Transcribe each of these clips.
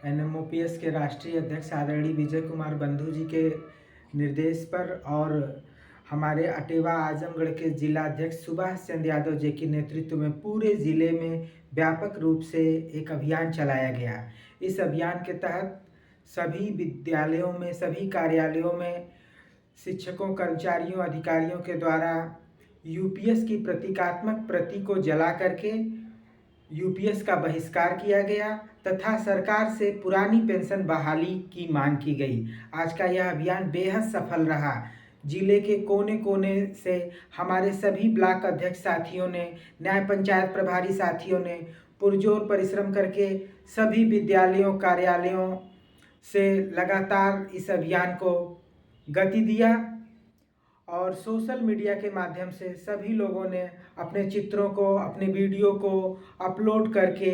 NMOPS के राष्ट्रीय अध्यक्ष आदरणीय विजय कुमार बंधु जी के निर्देश पर और हमारे अटेवा आजमगढ़ के जिला अध्यक्ष सुभाष चंद्र यादव जी के नेतृत्व में पूरे ज़िले में व्यापक रूप से एक अभियान चलाया गया। इस अभियान के तहत सभी विद्यालयों में, सभी कार्यालयों में शिक्षकों, कर्मचारियों, अधिकारियों के द्वारा यूपीएस की प्रतीकात्मक प्रति को जला करके यूपीएस का बहिष्कार किया गया तथा सरकार से पुरानी पेंशन बहाली की मांग की गई। आज का यह अभियान बेहद सफल रहा। जिले के कोने कोने से हमारे सभी ब्लॉक अध्यक्ष साथियों ने, न्याय पंचायत प्रभारी साथियों ने पुरजोर परिश्रम करके सभी विद्यालयों, कार्यालयों से लगातार इस अभियान को गति दिया और सोशल मीडिया के माध्यम से सभी लोगों ने अपने चित्रों को, अपने वीडियो को अपलोड करके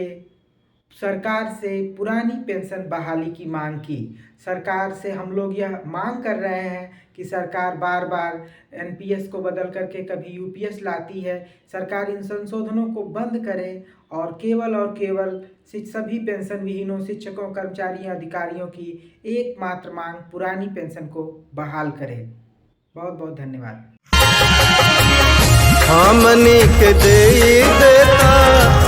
सरकार से पुरानी पेंशन बहाली की मांग की। सरकार से हम लोग यह मांग कर रहे हैं कि सरकार बार बार एनपीएस को बदल करके कभी यूपीएस लाती है। सरकार इन संशोधनों को बंद करे और केवल सभी पेंशन विहीनों, शिक्षकों, कर्मचारियों, अधिकारियों की एकमात्र मांग पुरानी पेंशन को बहाल करे। बहुत बहुत धन्यवाद। हमनी के दे देता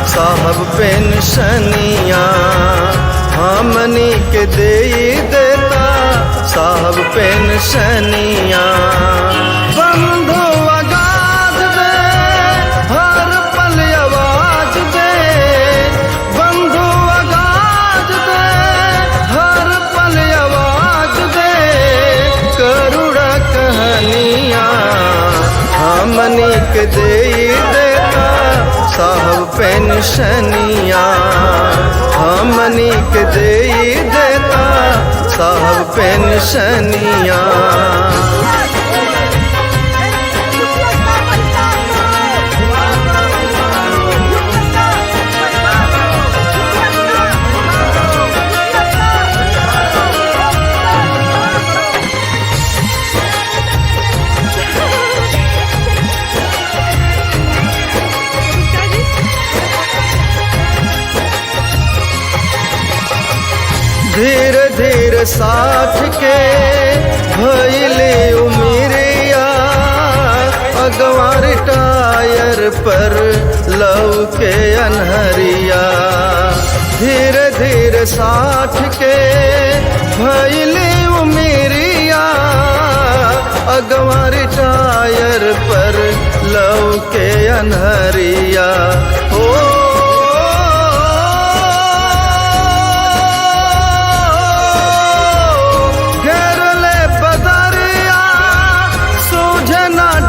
साहब पेंशनिया, हमनी के दे देता साहब पेंशनिया। बंधु आगाज दे, हर पल आवाज दे, बंधु आगाज दे, हर पल आवाज दे, करुणा कहानिया हमनी के दे देता साहब पेंशनिया, हमनी के दे देता साहब पेंशनिया। धीरे धीरे 60 के भइले उमिरिया, अगवार टायर पर लौके अनहरिया। धीरे धीरे 60 के भइले उमिरिया, अगवार टायर पर लौके अनहरिया। ओ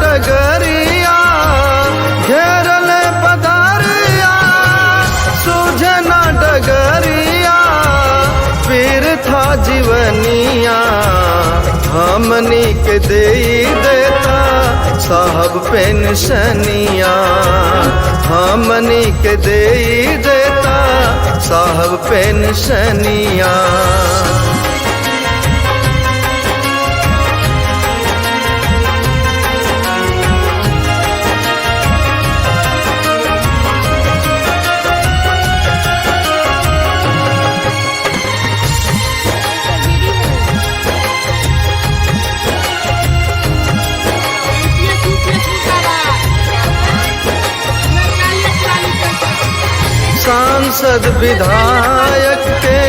डगरिया घेरले पदारिया, सूझना डगरिया, फिर था जीवनिया हमनी के दे देता साहब पेंशनिया, हमनी के दे देता साहब पेंशनिया। सांसद विधायक के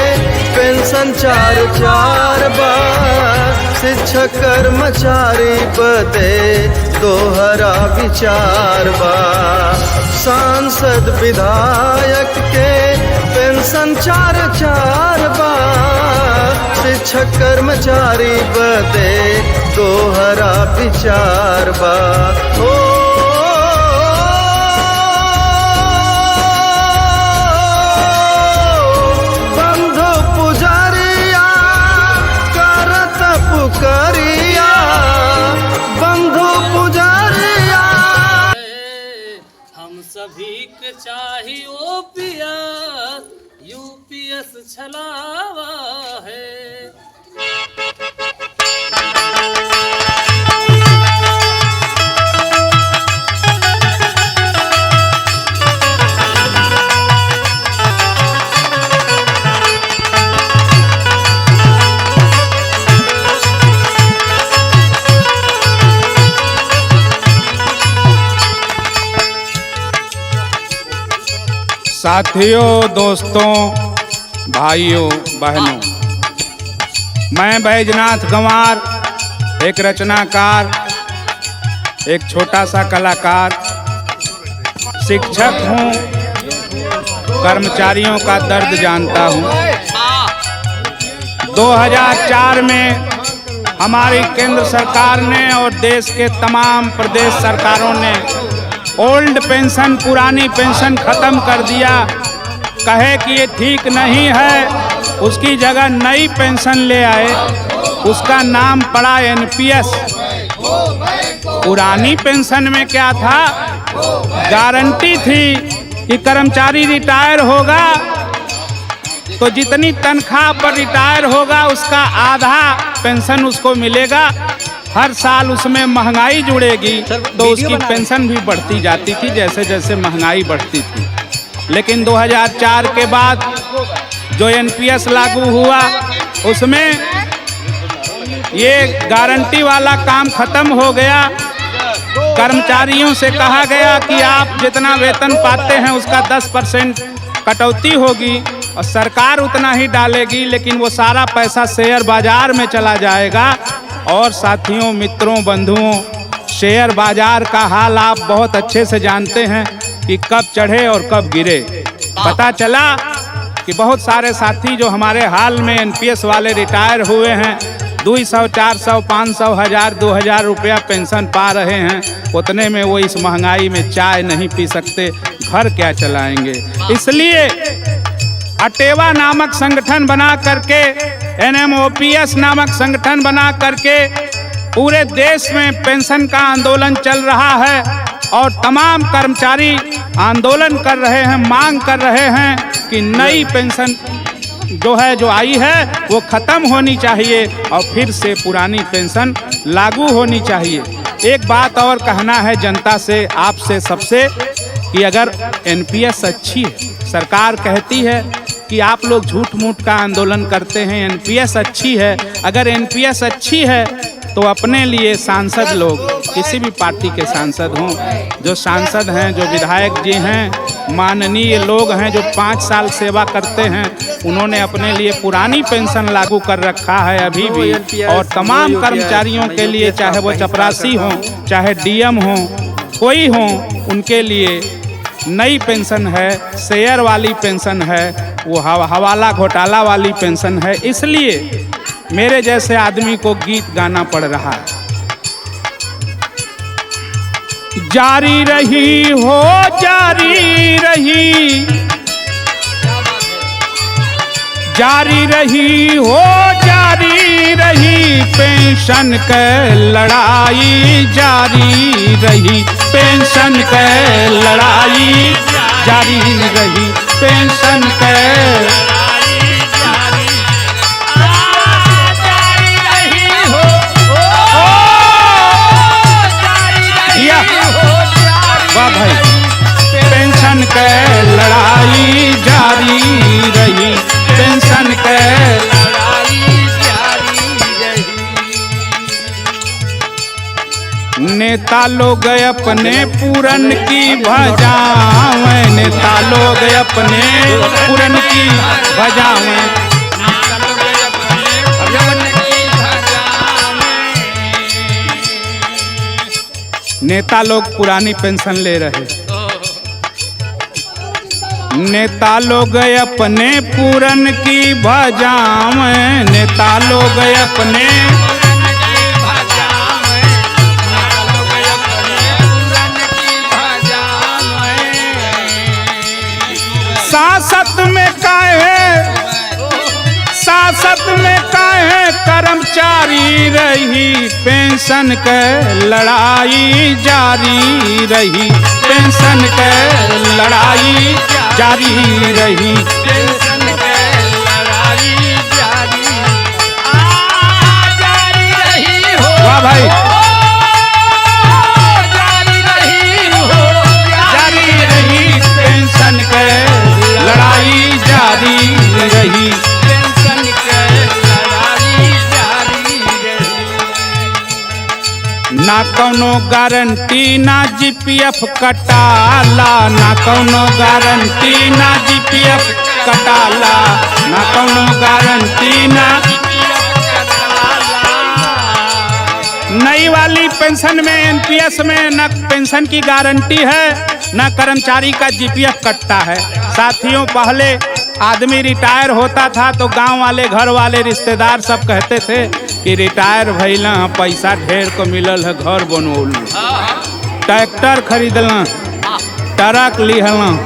पेंशन 4 बार, शिक्षक कर्मचारी बदे दोहरा विचार बा। सांसद विधायक के पेंशन 4 बार, शिक्षक कर्मचारी बदे दोहरा विचार बा। करिया बंधु पुजारिया, हम सभी के चाहिए ओपीएस, यूपीएस छलावा है। साथियों, दोस्तों, भाइयों, बहनों, मैं बैजनाथ गंवार एक रचनाकार, एक छोटा सा कलाकार, शिक्षक हूँ, कर्मचारियों का दर्द जानता हूँ। 2004 में हमारी केंद्र सरकार ने और देश के तमाम प्रदेश सरकारों ने ओल्ड पेंशन, पुरानी पेंशन ख़त्म कर दिया। कहे कि ये ठीक नहीं है, उसकी जगह नई पेंशन ले आए, उसका नाम पड़ा एनपीएस। पुरानी पेंशन में क्या था? गारंटी थी कि कर्मचारी रिटायर होगा तो जितनी तनख्वाह पर रिटायर होगा उसका आधा पेंशन उसको मिलेगा। हर साल उसमें महंगाई जुड़ेगी तो उसकी पेंशन भी बढ़ती जाती थी जैसे जैसे महंगाई बढ़ती थी। लेकिन 2004 के बाद जो एनपीएस लागू हुआ उसमें ये गारंटी वाला काम खत्म हो गया। कर्मचारियों से कहा गया कि आप जितना वेतन पाते हैं उसका 10% कटौती होगी और सरकार उतना ही डालेगी, लेकिन वो सारा पैसा शेयर बाजार में चला जाएगा। और साथियों, मित्रों, बंधुओं, शेयर बाजार का हाल आप बहुत अच्छे से जानते हैं कि कब चढ़े और कब गिरे। पता चला कि बहुत सारे साथी जो हमारे हाल में एनपीएस वाले रिटायर हुए हैं 200, 400, 500, 1000, 2000 रुपया पेंशन पा रहे हैं, उतने में वो इस महंगाई में चाय नहीं पी सकते, घर क्या चलाएंगे। इसलिए अटेवा नामक संगठन बना करके, एनएमओपीएस नामक संगठन बना करके पूरे देश में पेंशन का आंदोलन चल रहा है और तमाम कर्मचारी आंदोलन कर रहे हैं, मांग कर रहे हैं कि नई पेंशन जो आई है वो ख़त्म होनी चाहिए और फिर से पुरानी पेंशन लागू होनी चाहिए। एक बात और कहना है जनता से, आपसे, सबसे, कि अगर एनपीएस अच्छी है, सरकार कहती है कि आप लोग झूठ मूठ का आंदोलन करते हैं, एनपीएस अच्छी है, अगर एनपीएस अच्छी है तो अपने लिए सांसद लोग, किसी भी पार्टी के सांसद हों, जो सांसद हैं, जो विधायक जी हैं, माननीय लोग हैं जो 5 साल सेवा करते हैं, उन्होंने अपने लिए पुरानी पेंशन लागू कर रखा है अभी भी। और तमाम कर्मचारियों के लिए, चाहे वो चपरासी हों, चाहे डीएम हों, कोई हों, उनके लिए नई पेंशन है, शेयर वाली पेंशन है, वो हवाला घोटाला वाली पेंशन है। इसलिए मेरे जैसे आदमी को गीत गाना पड़ रहा है। जारी रही हो, जारी रही, जारी रही हो, जारी रही, पेंशन के लड़ाई जारी रही, पेंशन के लड़ाई जारी रही, पेंशन के भाई, पेंशन के लड़ाई जारी रही, पेंशन के लड़ाई जारी रही। नेता लोग अपने पूरन की भजावें, नेता लोग अपने पूरन की भजावें, नेता लोग पुरानी पेंशन ले रहे, नेता लोग अपने पूरन की भजावें, नेता लोग अपने सांसद में काहे, सांसद में काहे कर्मचारी रही, पेंशन के लड़ाई जारी रही, पेंशन के लड़ाई जारी रही, पेंशन के लड़ाई जारी रही हो। वाह भाई, जारी रही हो, जारी रही, पेंशन के लड़ाई जारी रही, पेंशन के लड़ाई जारी रही। ना कौनो गारंटी ना जीपीएफ कटाला, ना कौनो गारंटी ना जीपीएफ कटाला, ना कौनो गारंटी ना। नई वाली पेंशन में एनपीएस में न पेंशन की गारंटी है न कर्मचारी का जीपीएफ कटता है। साथियों, पहले आदमी रिटायर होता था तो गांव वाले, घर वाले, रिश्तेदार सब कहते थे कि रिटायर भइला, पैसा ढेर को मिलल है, घर बनौल, ट्रैक्टर खरीदल, ट्रक लिहल।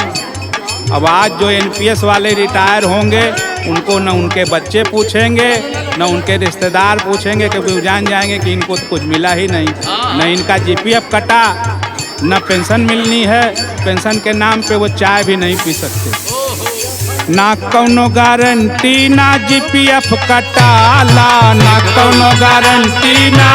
अब आज जो एनपीएस वाले रिटायर होंगे उनको न उनके बच्चे पूछेंगे न उनके रिश्तेदार पूछेंगे, क्योंकि जान जाएंगे कि इनको तो कुछ मिला ही नहीं, न इनका जीपीएफ कटा, न पेंशन मिलनी है, पेंशन के नाम पे वो चाय भी नहीं पी सकते। ना कौनो गारंटी ना जीपीएफ कटाला, ना कौनो गारंटी ना।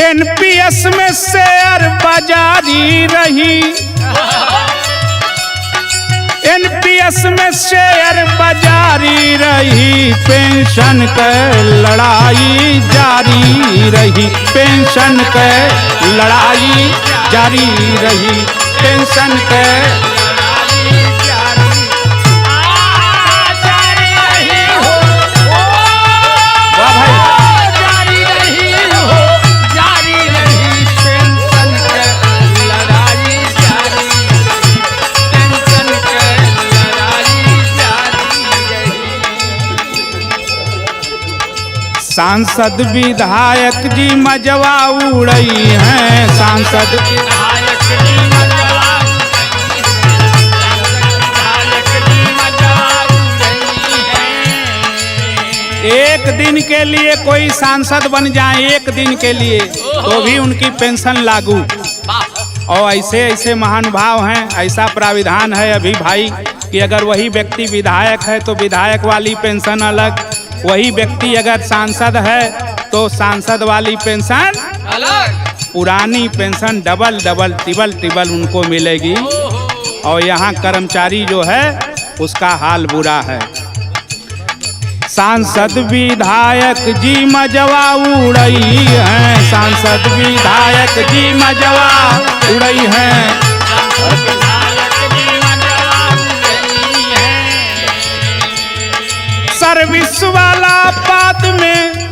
एनपीएस में शेयर बाजारी रही, एनपीएस में शेयर बाजारी रही, पेंशन के लड़ाई जारी रही, पेंशन के लड़ाई जारी रही, पेंशन के सांसद विधायक जी मजवा उड़ई हैं, सांसद विधायक जी मजवा उड़ई हैं। एक दिन के लिए कोई सांसद बन जाए, एक दिन के लिए, तो भी उनकी पेंशन लागू। और ऐसे ऐसे महानुभाव हैं, ऐसा प्राविधान है अभी भाई कि अगर वही व्यक्ति विधायक है तो विधायक वाली पेंशन अलग, वही व्यक्ति अगर सांसद है तो सांसद वाली पेंशन अलग, पुरानी पेंशन डबल डबल टिबल टिबल उनको मिलेगी। और यहाँ कर्मचारी जो है उसका हाल बुरा है। सांसद विधायक जी मजवा उड़ई हैं, सांसद विधायक जी मजवा उड़ई हैं। सर्विस वाला बाद में,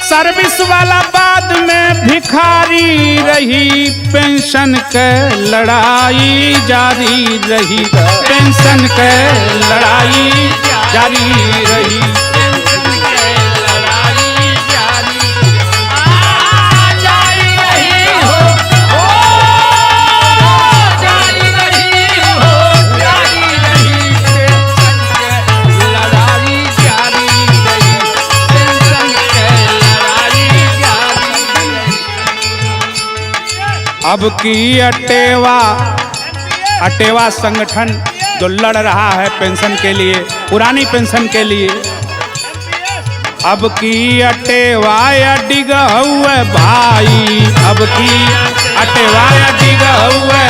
सर्विस वाला बाद में भिखारी रही, पेंशन के लड़ाई जारी रही, पेंशन के लड़ाई जारी रही। अब की अटेवा संगठन जो लड़ रहा है पेंशन के लिए, पुरानी पेंशन के लिए, अब की अटेवा डिग हुए भाई, अब की अटेवा डिग हुए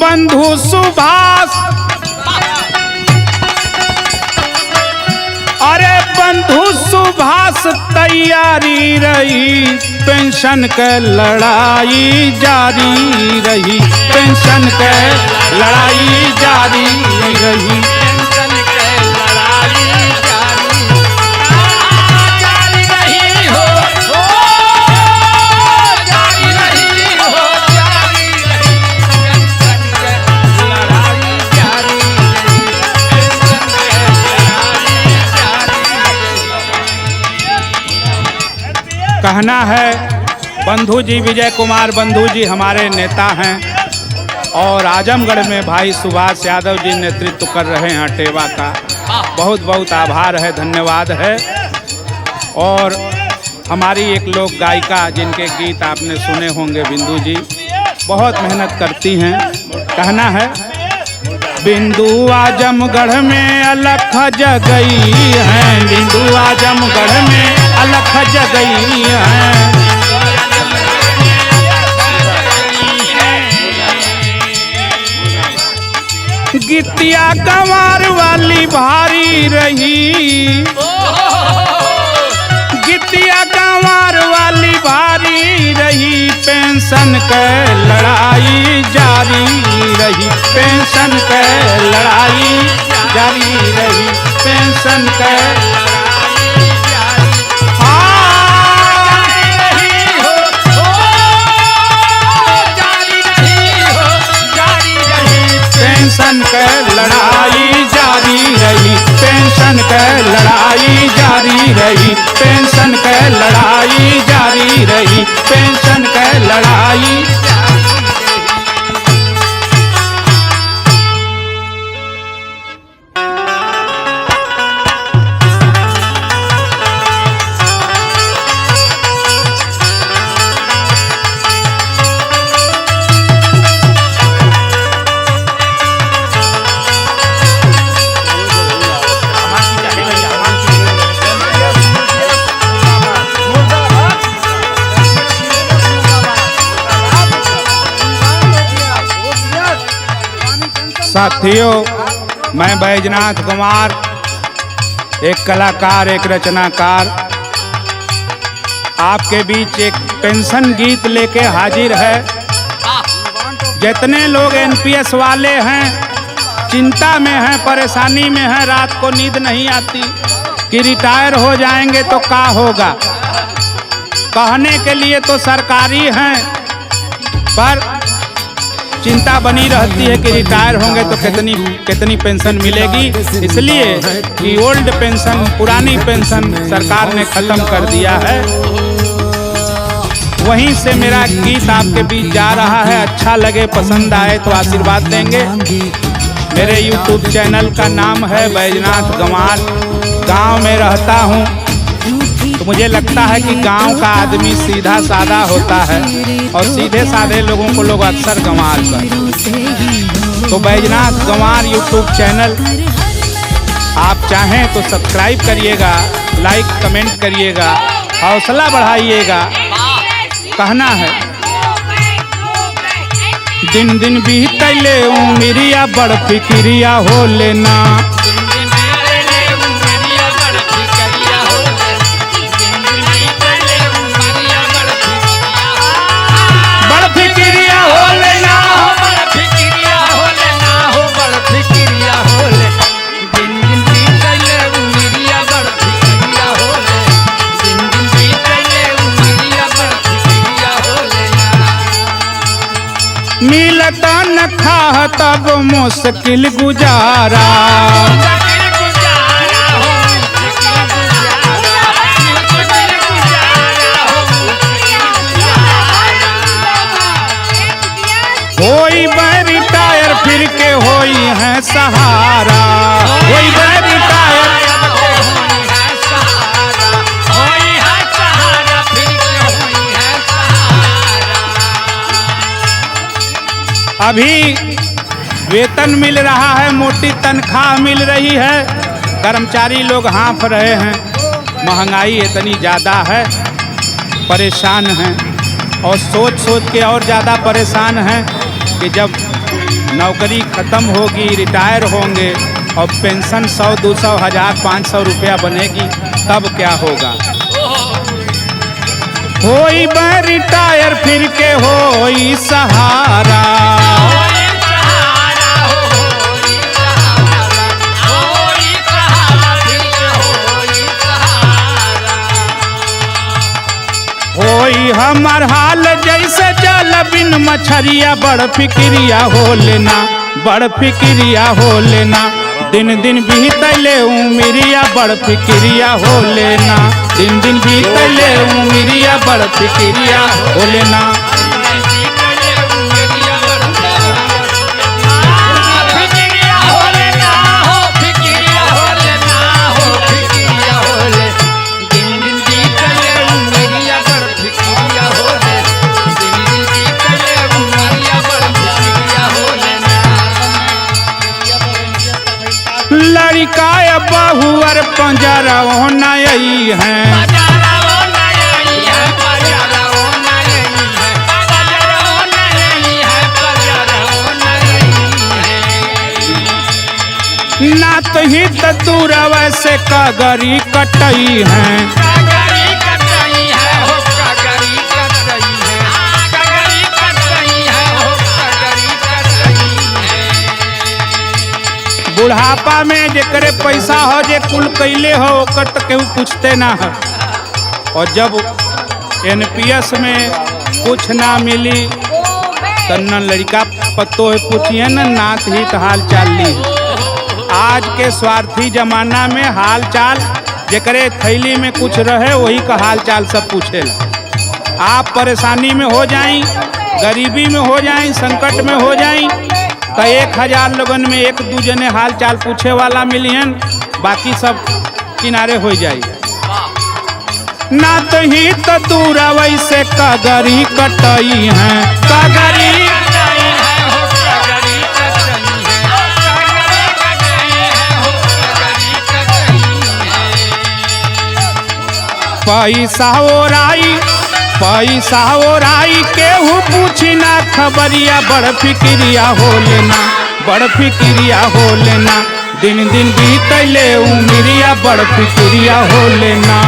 बंधु सुभाष, अरे बंधु सुभाष तैयारी रही, पेंशन के लड़ाई जारी रही, पेंशन के लड़ाई जारी रही। कहना है बंधु जी, विजय कुमार बंधु जी हमारे नेता हैं और आजमगढ़ में भाई सुभाष यादव जी नेतृत्व कर रहे हैं अटेवा का। बहुत बहुत आभार है, धन्यवाद है। और हमारी एक लोक गायिका जिनके गीत आपने सुने होंगे, बिंदु जी बहुत मेहनत करती हैं। कहना है बिंदु आजमगढ़ में अलख जगई है, बिंदु आजमगढ़ में अलख जगई है। गितिया गंवार वाली भारी रही, गितिया गंवार वाली भारी रही, पेंशन के लड़ाई जारी रही, पेंशन के लड़ाई जारी रही, पेंशन के पेंशन के लड़ाई जारी रही, पेंशन के लड़ाई जारी रही, पेंशन के लड़ाई जारी रही, पेंशन के लड़ाई। साथियों, मैं बैजनाथ कुमार, एक कलाकार, एक रचनाकार, आपके बीच एक पेंशन गीत लेके हाजिर है। जितने लोग एनपीएस वाले हैं, चिंता में हैं, परेशानी में हैं, रात को नींद नहीं आती कि रिटायर हो जाएंगे तो क्या होगा। कहने के लिए तो सरकारी हैं, पर चिंता बनी रहती है कि रिटायर होंगे तो कितनी पेंशन मिलेगी। इसलिए कि ओल्ड पेंशन, पुरानी पेंशन सरकार ने खत्म कर दिया है। वहीं से मेरा गीत आपके बीच जा रहा है। अच्छा लगे, पसंद आए तो आशीर्वाद देंगे। मेरे YouTube चैनल का नाम है बैजनाथ गंवार। गांव में रहता हूँ तो मुझे लगता है कि गांव का आदमी सीधा साधा होता है और सीधे साधे लोगों को लोग अक्सर गंवार कर। तो बैजनाथ गंवार YouTube चैनल आप चाहें तो सब्सक्राइब करिएगा, लाइक कमेंट करिएगा, हौसला बढ़ाइएगा। कहना है दिन दिन बीतले उमरिया बड़ फिक्रिया हो लेना, मिलता न खा तब मुश्किल गुजारा, होई बै रिटायर फिर के होई है सहारा, होई बै रिटायर अभी वेतन मिल रहा है, मोटी तनख्वाह मिल रही है, कर्मचारी लोग हाँफ रहे हैं। महंगाई इतनी ज़्यादा है, परेशान हैं और सोच सोच के और ज़्यादा परेशान हैं कि जब नौकरी ख़त्म होगी, रिटायर होंगे और पेंशन 100, 200, 1000, 500 रुपया बनेगी तब क्या होगा। होई बै रिटायर फिर के होई सहारा, होई हमार हाल जैसे जल बिन मछरिया, बड़ फिक्रिया हो लेना, बड़ फिक्रिया हो लेना। दिन दिन बीतले उमरिया बड़ फिक्रिया हो लेना, दिन दिन बीतले उमरिया बड़ फिक्रिया हो लेना। लड़का बहुअर पंजरवा नई है। ना तो ही दूरव से कगरी कटई है। बुढ़ापा में जेकरे पैसा हो जे कुल कैले हो ओकर तो केहू पूछते ना है। और जब एनपीएस में कुछ ना मिली तो न लड़का पत्तो है पूछिए न नात ही तो हाल चाल ली। आज के स्वार्थी जमाना में हाल चाल जेकरे थैली में कुछ रहे वही का हाल चाल सब पूछेला। आप परेशानी में हो जाई, गरीबी में हो जाई, संकट में हो जाई तो 1000 लोगन में 1-2 जने हाल चाल पूछे वाला मिलियन, बाकी सब किनारे हो जाई। ना तो ही तो दूर वैसे कगरी कटई है। कगरी पैसा ओराई केहू पूछी ना खबरिया। बड़ फिक्रिया हो लेना, बड़ फिक्रिया हो लेना। दिन दिन बीतले उमरिया बड़ फिक्रिया हो लेना।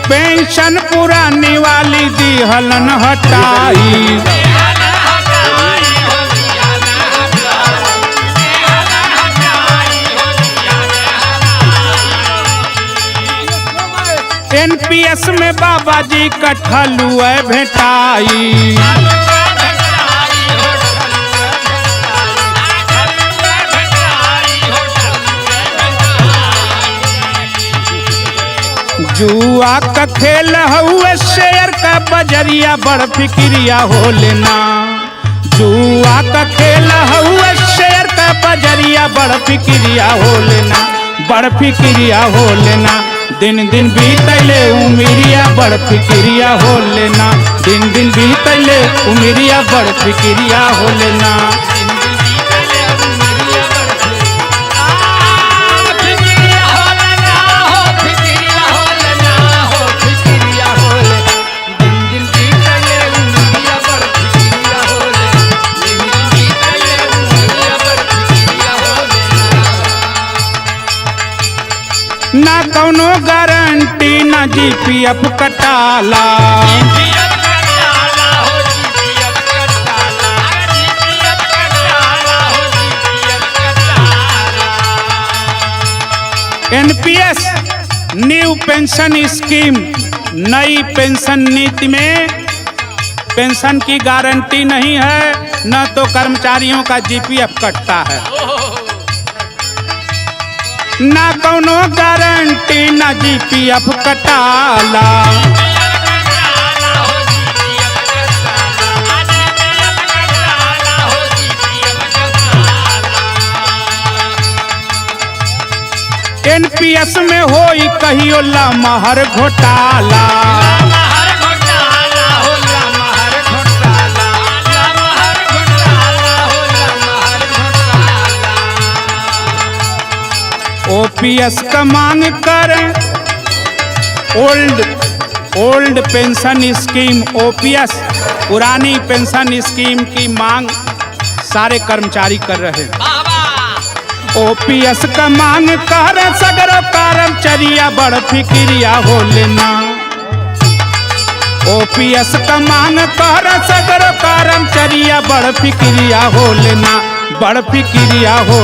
पेंशन पुरानी वाली दी हलन हटाई। एनपीएस में बाबा जी कठलुआ भेटाई। जुआ का खेल हुए शेयर का बजरिया बड़ फिक्रिया हो लेना। जुआ का खेल हुए शेयर का बजरिया बड़ फिक्रिया हो लेना, बड़ फिक्रिया हो लेना। दिन दिन बीतले उमरिया बड़ फिक्रिया हो लेना। दिन दिन बीतले उमरिया बड़ फिक्रिया हो लेना। ना कौनो गारंटी ना जीपीएफ कटाला। एनपीएस न्यू पेंशन स्कीम, नई पेंशन नीति में पेंशन की गारंटी नहीं है, न तो कर्मचारियों का जीपीएफ कटता है। ना कौनो गारंटी ना जीपीएफ कटाला। एनपीएस में होई कहियो लमहर घोटाला। ओपीएस का मांग करें, ओल्ड पेंशन स्कीम ओपीएस पुरानी पेंशन स्कीम की मांग सारे कर्मचारी कर रहे हैं। ओपीएस का मांग करें सगरो कर्मचारिया बड़ फिक्रिया हो लेना। ओपीएस का मांग करें सगरो कर्मचारिया बड़ फिक्रिया हो लेना, बड़ फिक्रिया हो